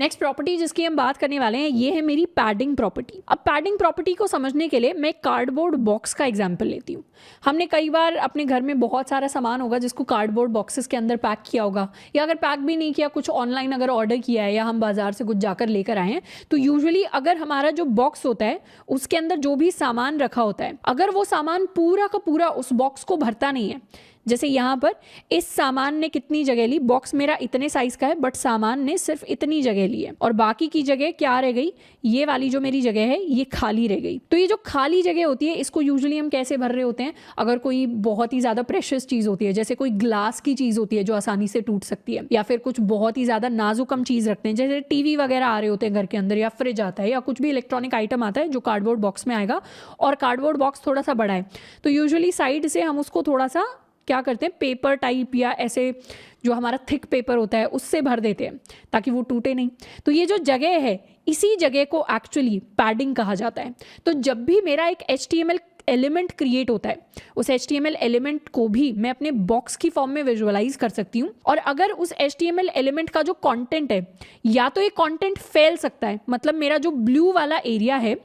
Next property जिसकी हम बात करने वाले हैं ये है मेरी पैडिंग प्रॉपर्टी। अब पैडिंग प्रॉपर्टी को समझने के लिए मैं कार्डबोर्ड बॉक्स का एग्जांपल लेती हूँ। हमने कई बार अपने घर में बहुत सारा सामान होगा जिसको कार्डबोर्ड बॉक्सेस के अंदर पैक किया होगा, या अगर पैक भी नहीं किया, कुछ ऑनलाइन अगर ऑर्डर किया है या हम बाजार से कुछ जाकर लेकर आए हैं, तो यूजुअली अगर हमारा जो बॉक्स होता है उसके अंदर जो भी सामान रखा होता है, अगर वो सामान पूरा का पूरा उस बॉक्स को भरता नहीं है, जैसे यहाँ पर इस सामान ने कितनी जगह ली, बॉक्स मेरा इतने साइज का है बट सामान ने सिर्फ इतनी जगह ली है और बाकी की जगह क्या रह गई, ये वाली जो मेरी जगह है ये खाली रह गई। तो ये जो खाली जगह होती है इसको यूजुअली हम कैसे भर रहे होते हैं, अगर कोई बहुत ही ज्यादा प्रेशियस चीज होती है, जैसे कोई ग्लास की चीज होती है जो आसानी से टूट सकती है, या फिर कुछ बहुत ही ज्यादा नाजुकम चीज रखते हैं, जैसे टीवी वगैरह आ रहे होते हैं घर के अंदर, या फ्रिज आता है, या कुछ भी इलेक्ट्रॉनिक आइटम आता है जो कार्डबोर्ड बॉक्स में आएगा, और कार्डबोर्ड बॉक्स थोड़ा सा बड़ा है, तो यूजुअली साइड से हम उसको थोड़ा सा क्या करते हैं, पेपर टाइप या ऐसे जो हमारा थिक पेपर होता है उससे भर देते हैं ताकि वो टूटे नहीं। तो ये जो जगह है इसी जगह को एक्चुअली पैडिंग कहा जाता है। तो जब भी मेरा एक HTML एलिमेंट क्रिएट होता है, उस HTML एलिमेंट को भी मैं अपने बॉक्स की फॉर्म में विजुअलाइज कर सकती हूँ, और अगर उस HTML एलिमेंट का जो कंटेंट है, या तो ये कंटेंट फैल सकता है, मतलब मेरा जो ब्लू वाला एरिया है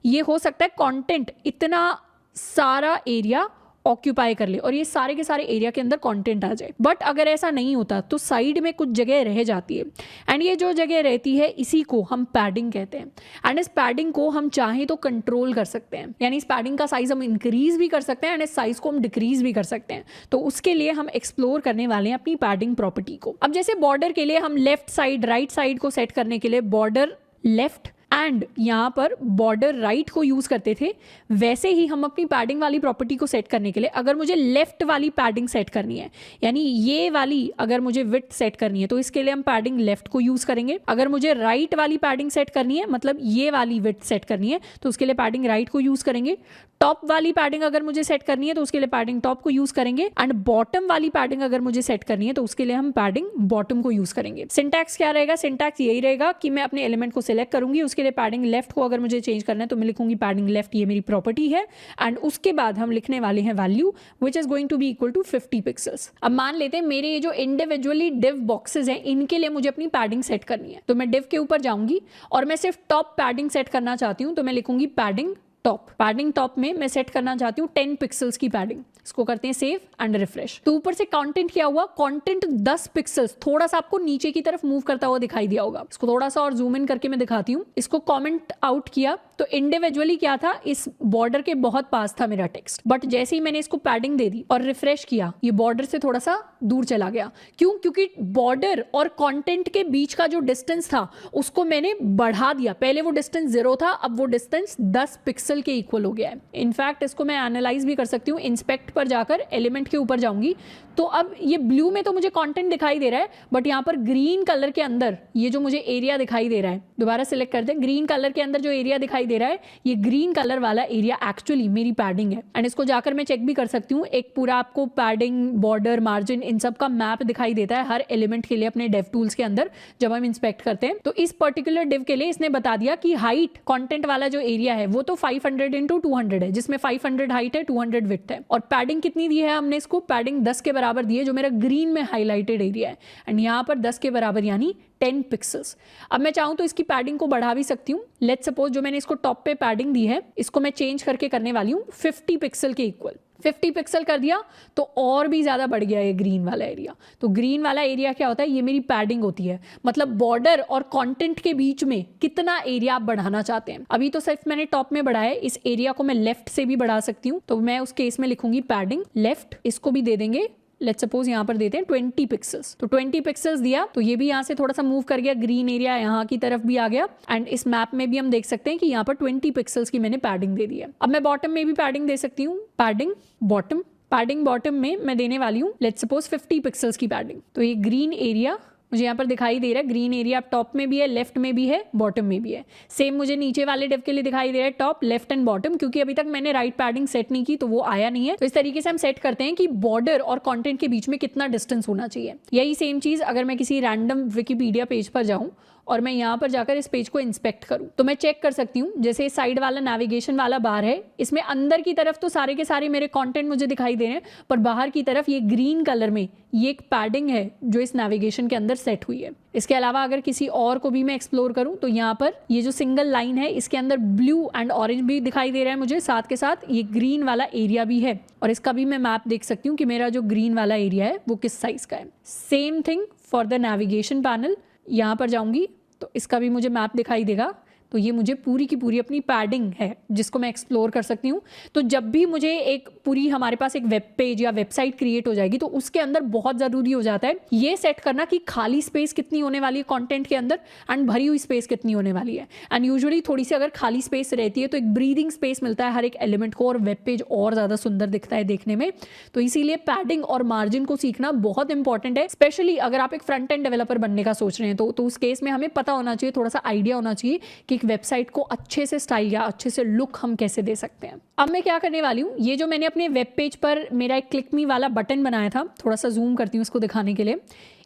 ये हो सकता है कंटेंट इतना सारा एरिया ऑक्यूपाई कर ले और ये सारे के सारे एरिया के अंदर कंटेंट आ जाए, बट अगर ऐसा नहीं होता तो साइड में कुछ जगह रह जाती है, एंड ये जो जगह रहती है इसी को हम पैडिंग कहते हैं। एंड इस पैडिंग को हम चाहें तो कंट्रोल कर सकते हैं, यानी इस पैडिंग का साइज हम इंक्रीज भी कर सकते हैं एंड इस साइज को हम डिक्रीज भी कर सकते हैं। तो उसके लिए हम एक्सप्लोर करने वाले हैं अपनी पैडिंग प्रॉपर्टी को। अब जैसे बॉर्डर के लिए हम लेफ्ट साइड राइट साइड को सेट करने के लिए बॉर्डर लेफ्ट एंड यहाँ पर बॉर्डर राइट को यूज करते थे, वैसे ही हम अपनी पैडिंग वाली प्रॉपर्टी को सेट करने के लिए अगर मुझे लेफ्ट वाली पैडिंग सेट करनी है, यानी ये वाली अगर मुझे विड्थ सेट करनी है, तो इसके लिए हम पैडिंग लेफ्ट को यूज करेंगे। अगर मुझे राइट वाली पैडिंग सेट करनी है, मतलब ये वाली विड्थ सेट करनी है, तो उसके लिए पैडिंग राइट को यूज करेंगे। टॉप वाली पैडिंग अगर मुझे सेट करनी है तो उसके लिए पैडिंग टॉप को यूज करेंगे, एंड बॉटम वाली पैडिंग अगर मुझे सेट करनी है तो उसके लिए हम पैडिंग बॉटम को यूज करेंगे। सिंटैक्स क्या रहेगा, सिंटैक्स यही रहेगा कि मैं अपने एलिमेंट को सिलेक्ट करूंगी, उसके लिए पैडिंग लेफ्ट को अगर मुझे चेंज करना है तो मैं लिखूंगी पैडिंग लेफ्ट, ये मेरी प्रॉपर्टी है, एंड उसके बाद हम लिखने वाले हैं value which is going to be equal to 50 pixels. अब मान लेते हैं मेरे ये जो इंडिविजुअली डिव बॉक्सेस हैं इनके लिए मुझे अपनी पैडिंग सेट करनी है, तो मैं डिव के ऊपर जाऊंगी और मैं सिर्फ टॉप पैडिंग सेट करना चाहती हूँ, तो मैं लिखूंगी पैडिंग टॉप। पैडिंग टॉप में मैं सेट करना चाहती हूँ 10 पिक्सल्स की पैडिंग। इसको करते हैं सेव एंड रिफ्रेश। तो ऊपर से कंटेंट क्या हुआ, कंटेंट 10 पिक्सल्स थोड़ा सा आपको नीचे की तरफ मूव करता हुआ दिखाई दिया होगा। इसको थोड़ा सा और जूम इन करके मैं दिखाती हूँ। इसको कमेंट आउट किया तो इंडिविजुअली क्या था, इस बॉर्डर के बहुत पास था मेरा टेक्स्ट, बट जैसे ही मैंने इसको पैडिंग दे दी और रिफ्रेश किया ये बॉर्डर से थोड़ा सा दूर चला गया। क्यों, क्योंकि बॉर्डर और कंटेंट के बीच का जो डिस्टेंस था उसको मैंने बढ़ा दिया। पहले वो डिस्टेंस 0 था, अब वो डिस्टेंस 10 पिक्सल के इक्वल हो गया है। इनफैक्ट इसको मैं एनालाइज भी कर सकती हूँ। इंस्पेक्ट पर जाकर एलिमेंट के ऊपर जाऊंगी तो अब ये ब्लू में तो मुझे कंटेंट दिखाई दे रहा है, बट यहाँ पर ग्रीन कलर के अंदर ये जो मुझे एरिया दिखाई दे रहा है, दोबारा सिलेक्ट करते हैं, ग्रीन कलर के अंदर जो एरिया दिखाई दे रहा है ये ग्रीन कलर वाला एरिया एक्चुअली मेरी पैडिंग है। एंड इसको जाकर मैं चेक भी कर सकती हूँ, एक पूरा आपको पैडिंग, बॉर्डर, मार्जिन इन सब का मैप दिखाई देता है हर एलिमेंट के लिए अपने डेव टूल्स के अंदर जब हम इंस्पेक्ट करते हैं। तो इस पर्टिकुलर डिव के लिए इसने बता दिया कि हाइट कंटेंट वाला जो एरिया है वो तो 500 × 200 है, जिसमें 500 हाइट है, 200 विड्थ है, और पैडिंग कितनी दी है हमने, इसको पैडिंग 10 के बराबर दी है जो मेरा ग्रीन में हाईलाइटेड एरिया है, एंड यहाँ पर 10 के बराबर यानी 10 पिक्सल्स। अब मैं चाहूं तो इसकी पैडिंग को बढ़ा भी सकती हूँ। लेट्स सपोज जो मैंने इसको टॉप पे पैडिंग दी है इसको मैं चेंज करके करने वाली हूँ 50 पिक्सल के इक्वल। 50 पिक्सल कर दिया तो और भी ज्यादा बढ़ गया ये ग्रीन वाला एरिया। तो ग्रीन वाला एरिया क्या होता है, ये मेरी पैडिंग होती है, मतलब बॉर्डर और कंटेंट के बीच में कितना एरिया आप बढ़ाना चाहते हैं। अभी तो सिर्फ मैंने टॉप में बढ़ाया है, इस एरिया को मैं लेफ्ट से भी बढ़ा सकती हूँ, तो मैं उस केस में लिखूंगी पैडिंग लेफ्ट। इसको भी दे देंगे, लेट्स सपोज यहाँ पर देते हैं 20 पिक्सल्स। तो 20 पिक्सल्स दिया तो ये भी यहाँ से थोड़ा सा मूव कर गया, ग्रीन एरिया यहाँ की तरफ भी आ गया, एंड इस मैप में भी हम देख सकते हैं कि यहाँ पर 20 पिक्सल्स की मैंने पैडिंग दे दी है। अब मैं बॉटम में भी पैडिंग दे सकती हूँ, पैडिंग बॉटम। पैडिंग बॉटम में मैं देने वाली हूँ लेट्स सपोज 50 पिक्सल्स की पैडिंग। तो ये ग्रीन एरिया मुझे यहाँ पर दिखाई दे रहा है, ग्रीन एरिया अब टॉप में भी है, लेफ्ट में भी है, बॉटम में भी है। सेम मुझे नीचे वाले डिव के लिए दिखाई दे रहा है, टॉप, लेफ्ट एंड बॉटम, क्योंकि अभी तक मैंने राइट पैडिंग सेट नहीं की तो वो आया नहीं है। तो इस तरीके से हम सेट करते हैं कि बॉर्डर और कंटेंट के बीच में कितना डिस्टेंस होना चाहिए। यही सेम चीज अगर मैं किसी रैंडम विकिपीडिया पेज पर जाऊं और मैं यहाँ पर जाकर इस पेज को इंस्पेक्ट करूँ तो मैं चेक कर सकती हूँ, जैसे साइड वाला नेविगेशन वाला बार है, इसमें अंदर की तरफ तो सारे के सारे मेरे कंटेंट मुझे दिखाई दे रहे हैं, पर बाहर की तरफ ये ग्रीन कलर में ये एक पैडिंग है जो इस नेविगेशन के अंदर सेट हुई है। इसके अलावा अगर किसी और को भी मैं एक्सप्लोर करूं तो यहाँ पर ये जो सिंगल लाइन है इसके अंदर ब्लू एंड ऑरेंज भी दिखाई दे रहा है मुझे, साथ के साथ ये ग्रीन वाला एरिया भी है, और इसका भी मैं मैप देख सकती हूँ कि मेरा जो ग्रीन वाला एरिया है वो किस साइज का है। Same thing for the navigation panel, यहाँ पर जाऊंगी तो इसका भी मुझे मैप दिखाई देगा। तो ये मुझे पूरी की पूरी अपनी पैडिंग है जिसको मैं एक्सप्लोर कर सकती हूँ। तो जब भी मुझे एक पूरी हमारे पास एक वेब पेज या वेबसाइट क्रिएट हो जाएगी तो उसके अंदर बहुत ज़रूरी हो जाता है ये सेट करना कि खाली स्पेस कितनी होने वाली है कंटेंट के अंदर एंड भरी हुई स्पेस कितनी होने वाली है। एंड यूजुअली थोड़ी सी अगर खाली स्पेस रहती है तो एक ब्रीदिंग स्पेस मिलता है हर एक एलिमेंट को और वेब पेज और ज़्यादा सुंदर दिखता है देखने में। तो इसीलिए पैडिंग और मार्जिन को सीखना बहुत इंपॉर्टेंट है, स्पेशली अगर आप एक फ्रंट एंड डेवलपर बनने का सोच रहे हैं तो उस केस में हमें पता होना चाहिए, थोड़ा सा आइडिया होना चाहिए कि एक वेबसाइट को अच्छे से स्टाइल या अच्छे से लुक हम कैसे दे सकते हैं। अब मैं क्या करने वाली हूँ, ये जो मैंने अपने वेब पेज पर मेरा एक क्लिक मी वाला बटन बनाया था, थोड़ा सा जूम करती हूँ इसको दिखाने के लिए,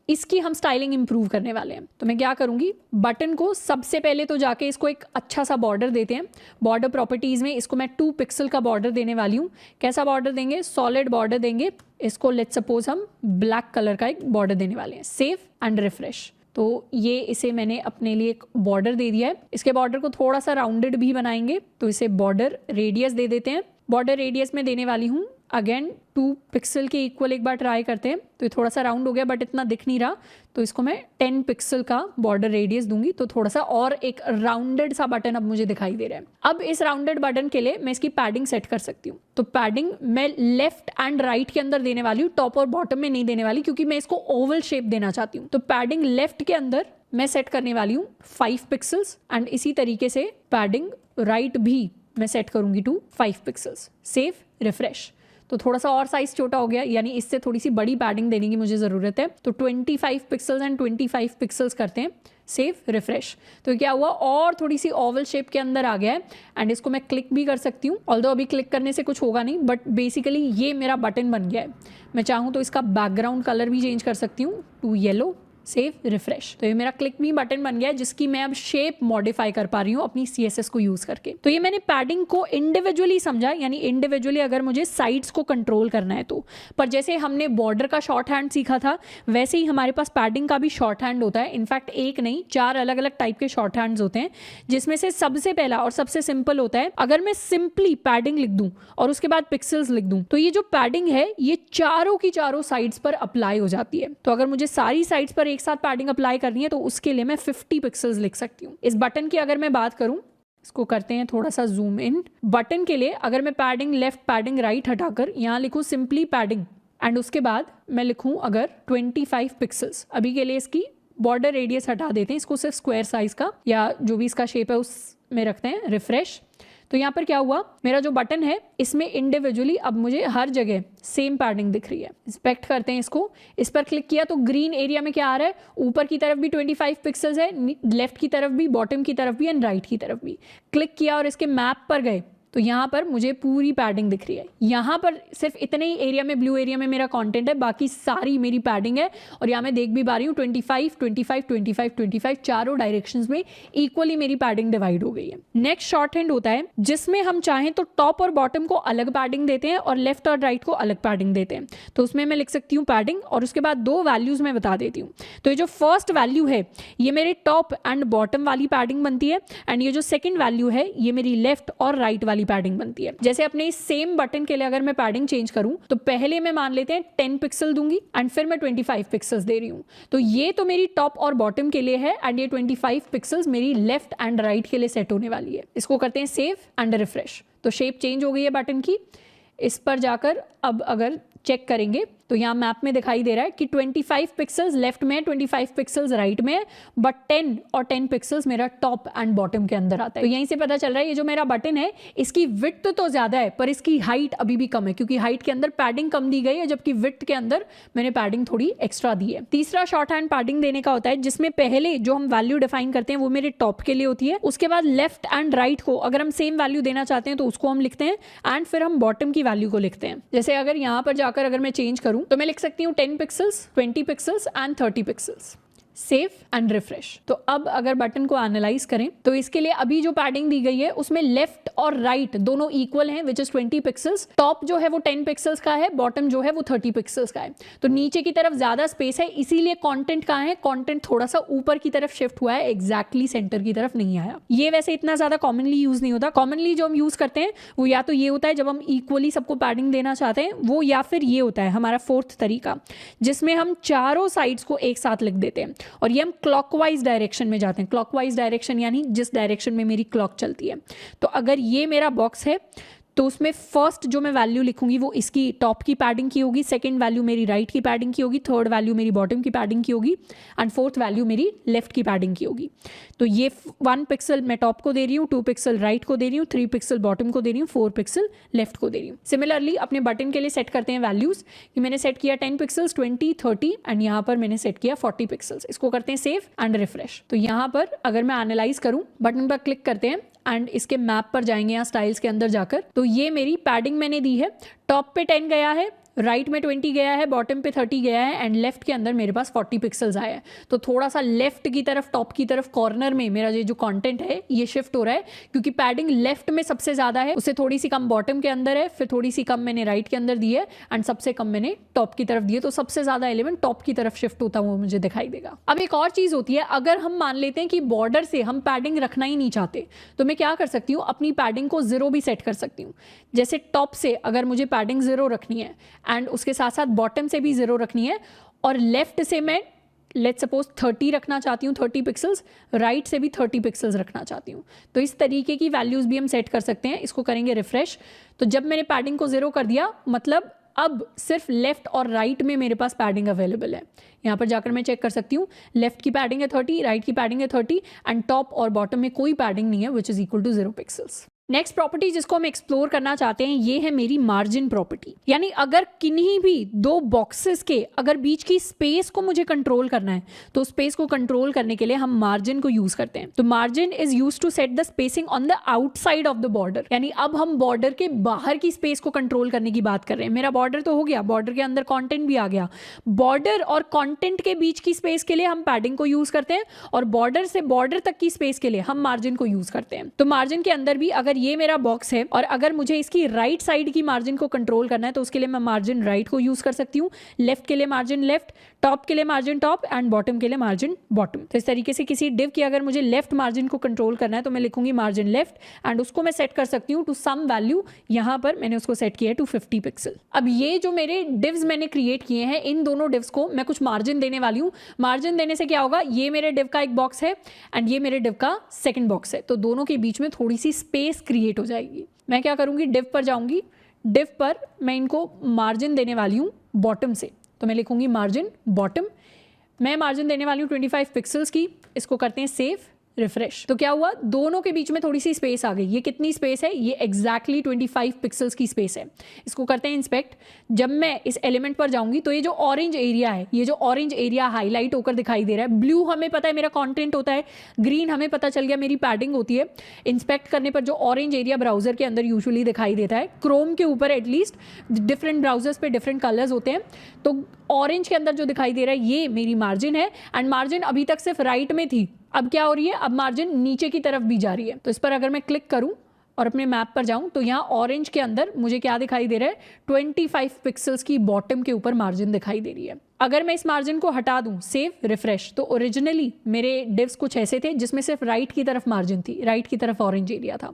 इसकी हम स्टाइलिंग इंप्रूव करने वाले हैं। तो मैं क्या करूँगी, बटन को सबसे पहले तो जाके इसको एक अच्छा सा बॉर्डर देते हैं। बॉर्डर प्रॉपर्टीज़ में इसको मैं 2 पिक्सल का बॉर्डर देने वाली हूँ। कैसा बॉर्डर देंगे, सॉलिड बॉर्डर देंगे। इसको लेट्स सपोज हम ब्लैक कलर का एक बॉर्डर देने वाले हैं। Save and refresh. तो ये इसे मैंने अपने लिए एक बॉर्डर दे दिया है। इसके बॉर्डर को थोड़ा सा राउंडेड भी बनाएंगे तो इसे बॉर्डर रेडियस दे देते हैं। बॉर्डर रेडियस में देने वाली हूँ अगेन 2 पिक्सल के इक्वल, एक बार ट्राई करते हैं। तो ये थोड़ा सा राउंड हो गया बट इतना दिख नहीं रहा, तो इसको मैं 10 पिक्सल का बॉर्डर रेडियस दूंगी तो थोड़ा सा और एक राउंडेड सा बटन अब मुझे दिखाई दे रहा है। अब इस राउंडेड बटन के लिए मैं इसकी पैडिंग सेट कर सकती हूँ। तो पैडिंग मैं लेफ्ट एंड राइट के अंदर देने वाली हूँ, टॉप और बॉटम में नहीं देने वाली क्योंकि मैं इसको ओवल शेप देना चाहती हूँ। तो पैडिंग लेफ्ट के अंदर मैं सेट करने वाली हूँ 5 पिक्सल्स एंड इसी तरीके से पैडिंग राइट भी मैं सेट करूंगी टू 5 पिक्सल्स। Save refresh. तो थोड़ा सा और साइज छोटा हो गया, यानी इससे थोड़ी सी बड़ी पैडिंग देने की मुझे ज़रूरत है। तो 25 पिक्सल्स एंड 25 पिक्सल्स करते हैं। Save refresh. तो क्या हुआ, और थोड़ी सी ओवल शेप के अंदर आ गया है एंड इसको मैं क्लिक भी कर सकती हूँ। ऑल्दो अभी क्लिक करने से कुछ होगा नहीं, बट बेसिकली ये मेरा बटन बन गया है। मैं चाहूँ तो इसका बैकग्राउंड कलर भी चेंज कर सकती हूँ टू येलो। Save refresh. तो ये मेरा क्लिक मी बटन बन गया है जिसकी मैं अब शेप मॉडिफाई कर पा रही हूँ अपनी CSS को यूज करके। तो ये मैंने पैडिंग को इंडिविजुअली समझा, यानी इंडिविजुअली अगर मुझे साइड्स को कंट्रोल करना है तो। पर जैसे हमने बॉर्डर का शॉर्ट हैंड सीखा था वैसे ही हमारे पास पैडिंग का भी शॉर्ट हैंड होता है। इनफैक्ट एक नहीं 4 अलग अलग टाइप के शॉर्ट हैंड्स होते हैं, जिसमें से सबसे पहला और सबसे सिंपल होता है, अगर मैं सिंपली पैडिंग लिख दूं और उसके बाद पिक्सल्स लिख दूं तो ये जो पैडिंग है ये चारों की चारों साइड्स पर अप्लाई हो जाती है। तो अगर मुझे सारी साइड्स पर एक साथ पैडिंग अप्लाई करनी है तो उसके लिए मैं 50 पिक्सल्स लिख सकती हूँ। इस बटन की अगर मैं बात करूं, इसको करते हैं थोड़ा सा जूम इन। बटन के लिए अगर मैं पैडिंग लेफ्ट पैडिंग राइट हटाकर यहाँ लिखूं सिंपली पैडिंग एंड उसके बाद मैं लिखूं अगर 25 पिक्सल्स, अभी के लिए इसकी बॉर्डर रेडियस हटा देते हैं, इसको सिर्फ स्क्वायर साइज का या जो भी इसका शेप है उसमें रखते हैं। रिफ्रेश। तो यहाँ पर क्या हुआ, मेरा जो बटन है इसमें इंडिविजुअली अब मुझे हर जगह सेम पैडिंग दिख रही है। इंस्पेक्ट करते हैं इसको। इस पर क्लिक किया तो ग्रीन एरिया में क्या आ रहा है, ऊपर की तरफ भी 25 पिक्सल्स है, लेफ्ट की तरफ भी, बॉटम की तरफ भी एंड राइट की तरफ भी। क्लिक किया और इसके मैप पर गए तो यहाँ पर मुझे पूरी पैडिंग दिख रही है। यहाँ पर सिर्फ इतने ही एरिया में, ब्लू एरिया में मेरा कंटेंट है, बाकी सारी मेरी पैडिंग है। और यहाँ मैं देख भी पा रही हूँ 25, 25, 25, 25 चारों डायरेक्शंस में इक्वली मेरी पैडिंग डिवाइड हो गई है। नेक्स्ट शॉर्ट हैंड होता है जिसमें हम चाहें तो टॉप और बॉटम को अलग पैडिंग देते हैं और लेफ्ट और राइट को अलग पैडिंग देते हैं। तो उसमें मैं लिख सकती हूँ पैडिंग और उसके बाद 2 वैल्यूज मैं बता देती हूँ। तो ये जो फर्स्ट वैल्यू है ये मेरे टॉप एंड बॉटम वाली पैडिंग बनती है एंड ये जो सेकेंड वैल्यू है ये मेरी लेफ्ट और राइट वाली पैडिंग बनती है। जैसे अपने सेम बटन के लिए अगर मैं पैडिंग चेंज करूं तो पहले मैं मान लेते हैं 10 पिक्सल दूंगी एंड फिर मैं 25 पिक्सल्स दे रही हूं। तो ये तो मेरी टॉप और बॉटम के लिए है एंड ये 25 पिक्सल्स मेरी लेफ्ट एंड राइट के लिए सेट होने वाली है। इसको करते हैं सेव एंड रिफ्रेश। तो शेप चेंज हो गई है बटन की। इस पर जाकर अब अगर चेक करेंगे तो यहाँ मैप में दिखाई दे रहा है कि 25 पिक्सल्स लेफ्ट में है, 25 पिक्सल्स राइट में है, बट 10 और 10 पिक्सल्स मेरा टॉप एंड बॉटम के अंदर आता है। तो यहीं से पता चल रहा है ये जो मेरा बटन है इसकी विड्थ तो ज्यादा है पर इसकी हाइट अभी भी कम है, क्योंकि हाइट के अंदर पैडिंग कम दी गई है जबकि विड्थ के अंदर मैंने पैडिंग थोड़ी एक्स्ट्रा दी है। तीसरा शॉर्ट हैंड पैडिंग देने का होता है जिसमें पहले जो हम वैल्यू डिफाइन करते हैं वो मेरे टॉप के लिए होती है, उसके बाद लेफ्ट एंड राइट को अगर हम सेम वैल्यू देना चाहते हैं तो उसको हम लिखते हैं एंड फिर हम बॉटम की वैल्यू को लिखते हैं। जैसे अगर यहाँ पर जाकर अगर मैं चेंज करूं तो मैं लिख सकती हूँ 10 pixels, 20 pixels and 30 pixels. Save and refresh. तो अब अगर बटन को एनालाइज करें तो इसके लिए अभी जो पैडिंग दी गई है उसमें लेफ्ट और राइट दोनों इक्वल हैं, विच इज 20 पिक्सल्स। टॉप जो है वो 10 पिक्सल्स का है, बॉटम जो है वो 30 पिक्सल्स का है। तो नीचे की तरफ ज्यादा स्पेस है, इसीलिए कंटेंट कहाँ है, कंटेंट थोड़ा सा ऊपर की तरफ शिफ्ट हुआ है, एग्जैक्टली सेंटर की तरफ नहीं आया। ये वैसे इतना ज्यादा कॉमनली यूज नहीं होता। कॉमनली जो हम यूज करते हैं वो या तो ये होता है जब हम इक्वली सबको पैडिंग देना चाहते हैं वो, या फिर ये होता है हमारा फोर्थ तरीका जिसमें हम चारों साइड्स को एक साथ लिख देते हैं और ये हम क्लॉकवाइज डायरेक्शन में जाते हैं। क्लॉकवाइज डायरेक्शन यानी जिस डायरेक्शन में मेरी क्लॉक चलती है। तो अगर ये मेरा बॉक्स है तो उसमें फर्स्ट जो मैं वैल्यू लिखूंगी वो इसकी टॉप की पैडिंग की होगी, सेकंड वैल्यू मेरी राइट की पैडिंग की होगी, थर्ड वैल्यू मेरी बॉटम की पैडिंग की होगी एंड फोर्थ वैल्यू मेरी लेफ्ट की पैडिंग की होगी। तो ये 1 पिक्सल मैं टॉप को दे रही हूँ, 2 पिक्सल राइट को दे रही हूँ, 3 पिक्सल बॉटम को दे रही हूँ, 4 पिक्सल लेफ्ट को दे रही हूँ। सिमिलरली अपने बटन के लिए सेट करते हैं वैल्यूज कि मैंने सेट किया 10 पिक्सल्स, 20, 30 एंड यहाँ पर मैंने सेट किया 40 पिक्सल्स। इसको करते हैं सेव एंड रिफ्रेश। तो यहाँ पर अगर मैं एनालाइज करूँ, बटन पर क्लिक करते हैं एंड इसके मैप पर जाएंगे यहाँ स्टाइल्स के अंदर जाकर, तो ये मेरी पैडिंग मैंने दी है। टॉप पे 10 गया है, राइट में 20 गया है, बॉटम पे 30 गया है एंड लेफ्ट के अंदर मेरे पास 40 पिक्सल्स आया है। तो थोड़ा सा लेफ्ट की तरफ, टॉप की तरफ कॉर्नर में मेरा ये जो कंटेंट है ये शिफ्ट हो रहा है क्योंकि पैडिंग लेफ्ट में सबसे ज्यादा है, उससे थोड़ी सी कम बॉटम के अंदर है, फिर थोड़ी सी कम मैंने राइट के अंदर दी है एंड सबसे कम मैंने टॉप की तरफ दी है। तो सबसे ज्यादा एलिमेंट टॉप की तरफ शिफ्ट होता हुआ मुझे दिखाई देगा। अब एक और चीज होती है, अगर हम मान लेते हैं कि बॉर्डर से हम पैडिंग रखना ही नहीं चाहते तो मैं क्या कर सकती हूँ, अपनी पैडिंग को 0 भी सेट कर सकती हूँ। जैसे टॉप से अगर मुझे पैडिंग 0 रखनी है एंड उसके साथ साथ बॉटम से भी 0 रखनी है और लेफ्ट से मैं लेट्स सपोज 30 रखना चाहती हूँ, 30 पिक्सल्स, राइट से भी 30 पिक्सल्स रखना चाहती हूँ, तो इस तरीके की वैल्यूज भी हम सेट कर सकते हैं। इसको करेंगे रिफ्रेश। तो जब मैंने पैडिंग को 0 कर दिया मतलब अब सिर्फ लेफ्ट और राइट में मेरे पास पैडिंग अवेलेबल है। यहाँ पर जाकर मैं चेक कर सकती हूँ, लेफ्ट की पैडिंग है 30, राइट की पैडिंग है 30 एंड टॉप और बॉटम में कोई पैडिंग नहीं है which is equal to 0 pixels. Next property जिसको हम एक्सप्लोर करना चाहते हैं ये है मेरी मार्जिन प्रॉपर्टी। यानी अगर किन्हीं भी दो बॉक्सेस के अगर बीच की स्पेस को मुझे कंट्रोल करना है तो स्पेस को कंट्रोल करने के लिए हम मार्जिन को यूज करते हैं। तो margin is use to set the spacing on the outside of the border. यानी अब हम बॉर्डर के बाहर की स्पेस को कंट्रोल करने की बात कर रहे हैं। मेरा बॉर्डर तो हो गया, बॉर्डर के अंदर कंटेंट भी आ गया, बॉर्डर और कंटेंट के बीच की स्पेस के लिए हम पैडिंग को यूज करते हैं और बॉर्डर से बॉर्डर तक की स्पेस के लिए हम मार्जिन को यूज करते हैं। तो मार्जिन के अंदर भी अगर ये मेरा बॉक्स है और अगर मुझे इसकी राइट साइड की मार्जिन को कंट्रोल करना है तो उसके लिए मैं मार्जिन राइट को यूज कर सकती हूँ, लेफ्ट के लिए मार्जिन लेफ्ट, टॉप के लिए मार्जिन टॉप एंड बॉटम के लिए मार्जिन बॉटम। तो इस तरीके से किसी डिव की अगर मुझे लेफ्ट मार्जिन को कंट्रोल करना है तो मैं लिखूंगी मार्जिन लेफ्ट एंड उसको मैं सेट कर सकती हूँ टू सम वैल्यू। यहाँ पर मैंने उसको सेट किया है टू 50 पिक्सल। अब ये जो मेरे डिव्स मैंने क्रिएट किए हैं इन दोनों डिव्स को मैं कुछ मार्जिन देने वाली हूँ। मार्जिन देने से क्या होगा, ये मेरे डिव का एक बॉक्स है एंड ये मेरे डिव का सेकेंड बॉक्स है, तो दोनों के बीच में थोड़ी सी स्पेस क्रिएट हो जाएगी। मैं क्या करूंगी, डिव पर जाऊंगी, डिव पर मैं इनको मार्जिन देने वाली हूँ बॉटम से, तो मैं लिखूंगी मार्जिन बॉटम। मैं मार्जिन देने वाली हूँ 25 पिक्सल्स की। इसको करते हैं सेव रिफ्रेश। तो क्या हुआ, दोनों के बीच में थोड़ी सी स्पेस आ गई। ये कितनी स्पेस है, ये एग्जैक्टली 25 पिक्सल्स की स्पेस है। इसको करते हैं इंस्पेक्ट। जब मैं इस एलिमेंट पर जाऊंगी तो ये जो ऑरेंज एरिया है, ये जो ऑरेंज एरिया हाईलाइट होकर दिखाई दे रहा है, ब्लू हमें पता है मेरा कंटेंट होता है, ग्रीन हमें पता चल गया मेरी पैडिंग होती है। इंस्पेक्ट करने पर जो ऑरेंज एरिया ब्राउजर के अंदर यूजुअली दिखाई देता है, क्रोम के ऊपर एटलीस्ट, डिफरेंट ब्राउजर्स पे डिफरेंट कलर्स होते हैं, तो ऑरेंज के अंदर जो दिखाई दे रहा है ये मेरी मार्जिन है एंड मार्जिन अभी तक सिर्फ राइट में थी, अब क्या हो रही है, अब मार्जिन नीचे की तरफ भी जा रही है। तो इस पर अगर मैं क्लिक करूं और अपने मैप पर जाऊं तो यहाँ ऑरेंज के अंदर मुझे क्या दिखाई दे रहा है, 25 पिक्सल्स की बॉटम के ऊपर मार्जिन दिखाई दे रही है। अगर मैं इस मार्जिन को हटा दूं, सेव रिफ्रेश, तो ओरिजिनली मेरे डिव्स कुछ ऐसे थे जिसमें सिर्फ राइट की तरफ मार्जिन थी, राइट की तरफ ऑरेंज एरिया था,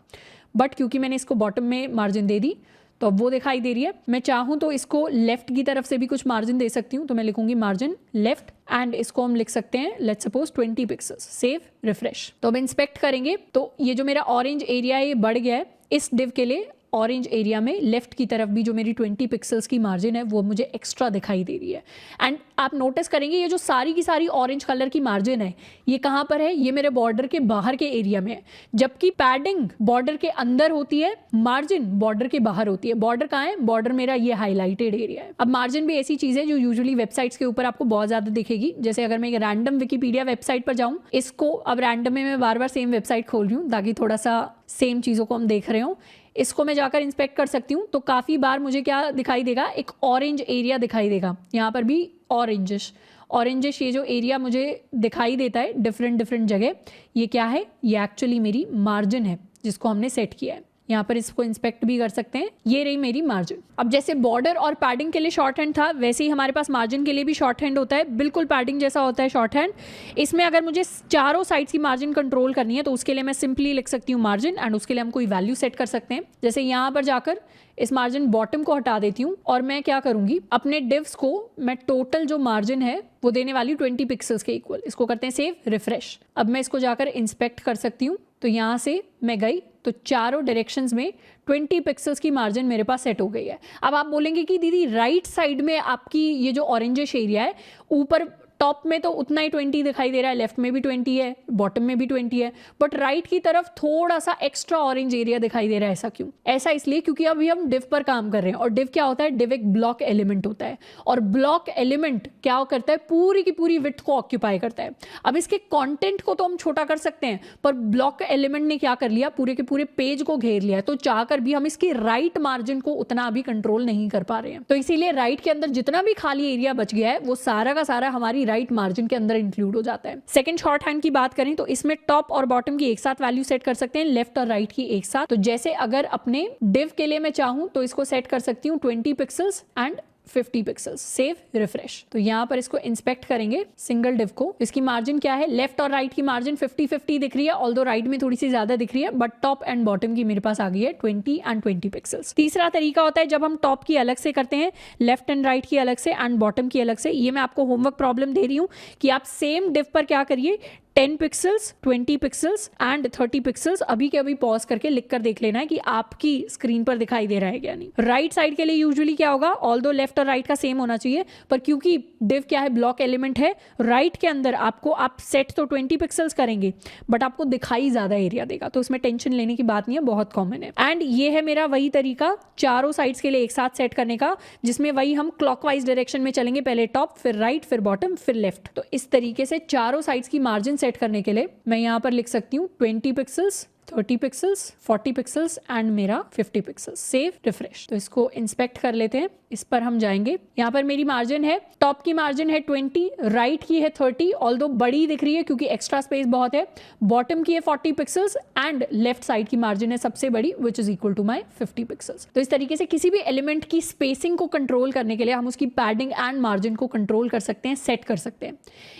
बट क्योंकि मैंने इसको बॉटम में मार्जिन दे दी तो अब वो दिखाई दे रही है। मैं चाहूँ तो इसको लेफ्ट की तरफ से भी कुछ मार्जिन दे सकती हूँ, तो मैं लिखूंगी मार्जिन लेफ्ट एंड इसको हम लिख सकते हैं let's suppose 20 pixels. Save refresh. तो अब इंस्पेक्ट करेंगे तो ये जो मेरा ऑरेंज एरिया है ये बढ़ गया है। इस डिव के लिए ऑरेंज एरिया में लेफ्ट की तरफ भी जो मेरी 20 पिक्सल्स की मार्जिन है वो मुझे एक्स्ट्रा दिखाई दे रही है। एंड आप नोटिस करेंगे ये जो सारी की सारी ऑरेंज कलर की मार्जिन है ये कहाँ पर है, ये मेरे बॉर्डर के बाहर के एरिया में है, जबकि पैडिंग बॉर्डर के अंदर होती है, मार्जिन बॉर्डर के बाहर होती है। बॉर्डर कहाँ है, बॉर्डर मेरा ये हाईलाइटेड एरिया है। अब मार्जिन भी ऐसी चीज है जो यूजुअली वेबसाइट्स के ऊपर आपको बहुत ज्यादा दिखेगी। जैसे अगर मैं एक रैंडम विकिपीडिया वेबसाइट पर जाऊँ, इसको अब रैंडम में मैं बार बार सेम वेबसाइट खोल रही हूँ ताकि थोड़ा सा सेम चीजों को हम देख रहे हो। इसको मैं जाकर इंस्पेक्ट कर सकती हूँ तो काफ़ी बार मुझे क्या दिखाई देगा, एक ऑरेंज एरिया दिखाई देगा, यहाँ पर भी ऑरेंजिश ऑरेंजिश ये जो एरिया मुझे दिखाई देता है डिफरेंट जगह, ये क्या है? ये एक्चुअली मेरी मार्जिन है जिसको हमने सेट किया है। यहाँ पर इसको इंस्पेक्ट भी कर सकते हैं, ये रही मेरी मार्जिन। अब जैसे बॉर्डर और पैडिंग के लिए शॉर्ट हैंड था, वैसे ही हमारे पास मार्जिन के लिए भी शॉर्ट हैंड होता है, बिल्कुल पैडिंग जैसा होता है शॉर्ट हैंड। इसमें अगर मुझे चारों साइड्स की मार्जिन कंट्रोल करनी है तो उसके लिए मैं सिंपली लिख सकती हूँ मार्जिन, एंड उसके लिए हम कोई वैल्यू सेट कर सकते हैं। जैसे यहाँ पर जाकर इस मार्जिन बॉटम को हटा देती हूँ और मैं क्या करूँगी, अपने डिव्स को मैं टोटल जो मार्जिन है वो देने वाली 20 पिक्सल्स के इक्वल। इसको करते हैं सेव, रिफ्रेश। अब मैं इसको जाकर इंस्पेक्ट कर सकती हूँ, तो यहाँ से मैं गई तो चारों डायरेक्शंस में 20 पिक्सल्स की मार्जिन मेरे पास सेट हो गई है। अब आप बोलेंगे कि दीदी राइट साइड में आपकी ये जो ऑरेंजिश एरिया है, ऊपर टॉप में तो उतना ही 20 दिखाई दे रहा है, लेफ्ट में भी 20 है, बॉटम में भी 20 है, बट राइट की तरफ थोड़ा सा एक्स्ट्रा ऑरेंज एरिया दिखाई दे रहा है। ऐसा क्यों? ऐसा इसलिए क्योंकि अभी हम डिव पर काम कर रहे हैं, और डिव क्या होता है? डिव एक ब्लॉक एलिमेंट होता है, और ब्लॉक एलिमेंट क्या करता है? पूरी की पूरी विड्थ को ऑक्यूपाई करता है। अब इसके कॉन्टेंट को तो हम छोटा कर सकते हैं, पर ब्लॉक एलिमेंट ने क्या कर लिया? पूरे के पूरे पेज को घेर लिया है, तो चाहकर भी हम इसकी राइट मार्जिन को उतना अभी कंट्रोल नहीं कर पा रहे हैं। तो इसीलिए राइट के अंदर जितना भी खाली एरिया बच गया है वो सारा का सारा हमारी राइट मार्जिन के अंदर इंक्लूड हो जाता है। सेकंड शॉर्ट हैंड की बात करें तो इसमें टॉप और बॉटम की एक साथ वैल्यू सेट कर सकते हैं, लेफ्ट और राइट की एक साथ। तो जैसे अगर अपने डिव के लिए मैं चाहूं तो इसको सेट कर सकती हूँ 20 pixels and 50 pixels, save, refresh. तो यहाँ पर इसको इंस्पेक्ट करेंगे सिंगल डिव को। इसकी मार्जिन क्या है? लेफ्ट और राइट की मार्जिन 50-50 दिख रही है, ऑल्दो राइट में थोड़ी सी ज्यादा दिख रही है, बट टॉप एंड बॉटम की मेरे पास आ गई है 20 एंड 20 पिक्सल्स। तीसरा तरीका होता है जब हम टॉप की अलग से करते हैं, लेफ्ट एंड राइट की अलग से एंड बॉटम की अलग से। ये मैं आपको होमवर्क प्रॉब्लम दे रही हूँ कि आप सेम डिव पर क्या करिए, 10 पिक्सल्स, 20 पिक्सल्स एंड 30 पिक्सल्स अभी के अभी पॉज करके लिख कर देख लेना है कि आपकी स्क्रीन पर दिखाई दे रहा है क्या नहीं। राइट साइड के लिए यूजुअली क्या होगा, ऑल्दो लेफ्ट और राइट का सेम होना चाहिए, पर क्योंकि डिव क्या है? ब्लॉक एलिमेंट है, राइट के अंदर आपको आप सेट तो 20 पिक्सल्स करेंगे बट आपको दिखाई ज्यादा एरिया देगा, तो उसमें टेंशन लेने की बात नहीं है, बहुत कॉमन है। एंड ये है मेरा वही तरीका चारों साइड्स के लिए एक साथ सेट करने का, जिसमें वही हम क्लॉकवाइज डायरेक्शन में चलेंगे, पहले टॉप, फिर राइट, फिर बॉटम, फिर लेफ्ट। तो इस तरीके से चारों साइड्स की मार्जिन सेट करने के लिए मैं यहां पर लिख सकती हूँ 20 पिक्सल्स, 30 पिक्सल्स, 40 पिक्सल्स एंड मेरा 50 पिक्सल्स, सेव, रिफ्रेश। तो इसको इंस्पेक्ट कर लेते हैं, इस पर हम जाएंगे। यहाँ पर मेरी मार्जिन है, टॉप की मार्जिन है 20, राइट की है 30, ऑल्दो बड़ी दिख रही है क्योंकि एक्स्ट्रा स्पेस बहुत है, बॉटम की है 40 पिक्सल्स एंड लेफ्ट साइड की मार्जिन है सबसे बड़ी which is equal to my 50 pixels. तो इस तरीके से किसी भी एलिमेंट की स्पेसिंग को कंट्रोल करने के लिए हम उसकी पैडिंग एंड मार्जिन को कंट्रोल कर सकते हैं, सेट कर सकते हैं।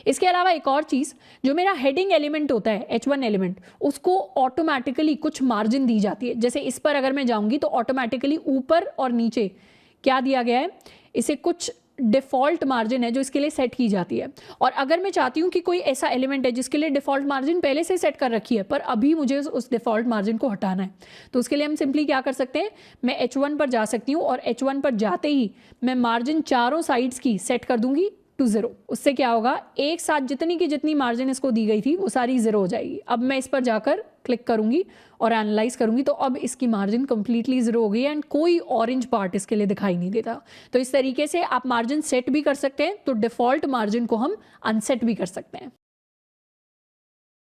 इसके अलावा एक और चीज, जो मेरा हेडिंग एलिमेंट होता है, H1 एलिमेंट, उसको ऑटोमेटिकली कुछ मार्जिन दी जाती है। जैसे इस पर अगर मैं जाऊंगी तो ऑटोमेटिकली ऊपर और नीचे क्या दिया गया है, इसे कुछ डिफॉल्ट मार्जिन है जो इसके लिए सेट की जाती है। और अगर मैं चाहती हूँ कि कोई ऐसा एलिमेंट है जिसके लिए डिफॉल्ट मार्जिन पहले से सेट कर रखी है पर अभी मुझे उस डिफॉल्ट मार्जिन को हटाना है, तो उसके लिए हम सिंपली क्या कर सकते हैं, मैं H1 पर जा सकती हूँ और H1 पर जाते ही मैं मार्जिन चारों साइड्स की सेट कर दूंगी टू 0। उससे क्या होगा, एक साथ जितनी की जितनी मार्जिन इसको दी गई थी वो सारी 0 हो जाएगी। अब मैं इस पर जाकर क्लिक करूंगी और एनालाइज करूंगी तो अब इसकी मार्जिन कंप्लीटली 0 हो गई है एंड कोई ऑरेंज पार्ट इसके लिए दिखाई नहीं देता। तो इस तरीके से आप मार्जिन सेट भी कर सकते हैं, तो डिफॉल्ट मार्जिन को हम अनसेट भी कर सकते हैं।